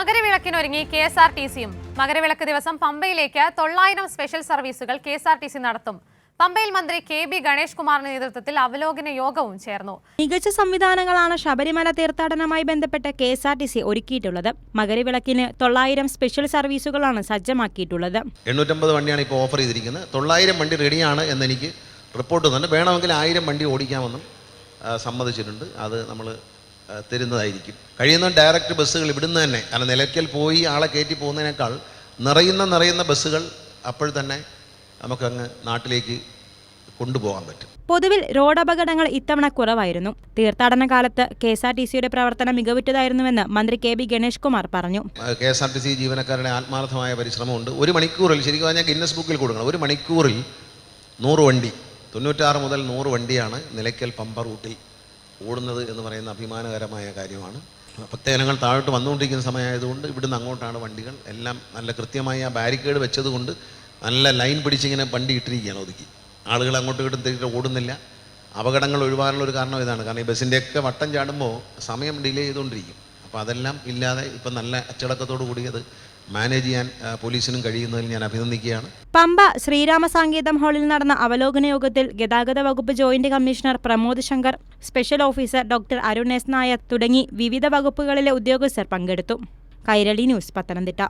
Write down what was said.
മകരവിളക്കിനൊരുങ്ങി കെഎസ്ആർടിസിയും. മകരവിളക്ക് ദിവസം പമ്പയിലേക്ക് 900 സ്പെഷ്യൽ സർവീസുകൾ കെഎസ്ആർടിസി നടത്തും. പമ്പയിൽ മന്ത്രി കെ.ബി. ഗണേഷ് കുമാറിന്റെ നേതൃത്വത്തിൽ അവലോകന യോഗവും ചേർന്നു. മികച്ച സംവിധാനങ്ങളാണ് ശബരിമല തീർത്ഥാടനവുമായി ബന്ധപ്പെട്ട് കെഎസ്ആർടിസി ഒരുക്കിയിട്ടുള്ളത്. മകരവിളക്കിന് 900 സ്പെഷ്യൽ സർവീസുകളാണ് സജ്ജമാക്കിയിട്ടുള്ളത്. 850 വണ്ടിയാണ് ഇപ്പോൾ ഓഫർ ചെയ്തിരിക്കുന്നത്. 900 വണ്ടി റെഡിയാണ് എന്നെനിക്ക് റിപ്പോർട്ട് തന്നെ. വേണമെങ്കിൽ 1000 വണ്ടി ഓടിക്കാമെന്നും സമ്മതിച്ചിട്ടുണ്ട്. അത് നമ്മൾ തരുന്നതായിരിക്കും. കഴിയുന്ന ഡയറക്റ്റ് ബസ്സുകൾ ഇവിടുന്ന് തന്നെ, കാരണം നിലയ്ക്കൽ പോയി ആളെ കയറ്റി പോകുന്നതിനേക്കാൾ നിറയുന്ന ബസ്സുകൾ അപ്പോൾ തന്നെ നമുക്കങ്ങ് നാട്ടിലേക്ക് കൊണ്ടുപോകാൻ പറ്റും. പൊതുവിൽ റോഡ് അപകടങ്ങൾ ഇത്തവണ കുറവായിരുന്നു. തീർത്ഥാടന കാലത്ത് കെഎസ്ആർടിസിയുടെ പ്രവർത്തനം മികവുറ്റതായിരുന്നുവെന്ന് മന്ത്രി കെ.ബി. ഗണേഷ് കുമാർ പറഞ്ഞു. കെഎസ്ആർടിസി ജീവനക്കാരുടെ ആത്മാർത്ഥമായ പരിശ്രമമുണ്ട്. ഒരു മണിക്കൂറിൽ, ശരിക്കും പറഞ്ഞാൽ ഗിന്നസ് ബുക്കിൽ കൊടുക്കണം, ഒരു മണിക്കൂറിൽ 100 വണ്ടി, 96 മുതൽ 100 വണ്ടിയാണ് നിലയ്ക്കൽ പമ്പ റൂട്ടിൽ ഓടുന്നത് എന്ന് പറയുന്ന അഭിമാനകരമായ കാര്യമാണ്. ഭക്തജനങ്ങൾ താഴോട്ട് വന്നുകൊണ്ടിരിക്കുന്ന സമയമായതുകൊണ്ട് ഇവിടുന്ന് അങ്ങോട്ടാണ് വണ്ടികൾ എല്ലാം. നല്ല കൃത്യമായി ആ ബാരിക്കേഡ് വെച്ചതുകൊണ്ട് നല്ല ലൈൻ പിടിച്ചിങ്ങനെ വണ്ടി ഇട്ടിരിക്കുകയാണ് ഒതുക്കി. ആളുകൾ അങ്ങോട്ടും ഇങ്ങോട്ടും തിരികെ ഓടുന്നില്ല. അപകടങ്ങൾ ഒഴിവാക്കാനുള്ള ഒരു കാരണം ഇതാണ്. കാരണം ഈ ബസ്സിൻ്റെയൊക്കെ വട്ടം ചാടുമ്പോൾ സമയം ഡിലേ ചെയ്തുകൊണ്ടിരിക്കും. അപ്പോൾ അതെല്ലാം ഇല്ലാതെ ഇപ്പം നല്ല അച്ചടക്കത്തോടു കൂടി അത് മാനേജ് ചെയ്യാൻ പോലീസിനും കഴിയുന്നതിൽ ഞാൻ അഭിനന്ദിക്കുകയാണ്. പമ്പ ശ്രീരാമ സാങ്കേതം ഹാളിൽ നടന്ന അവലോകന യോഗത്തിൽ ഗതാഗത വകുപ്പ് joint commissioner Pramod Shankar, special officer doctor Arun S Nair തുടങ്ങി വിവിധ വകുപ്പുകളിലെ ഉദ്യോഗസ്ഥർ പങ്കെടുത്തു. കൈരളി ന്യൂസ്, പത്തനംതിട്ട.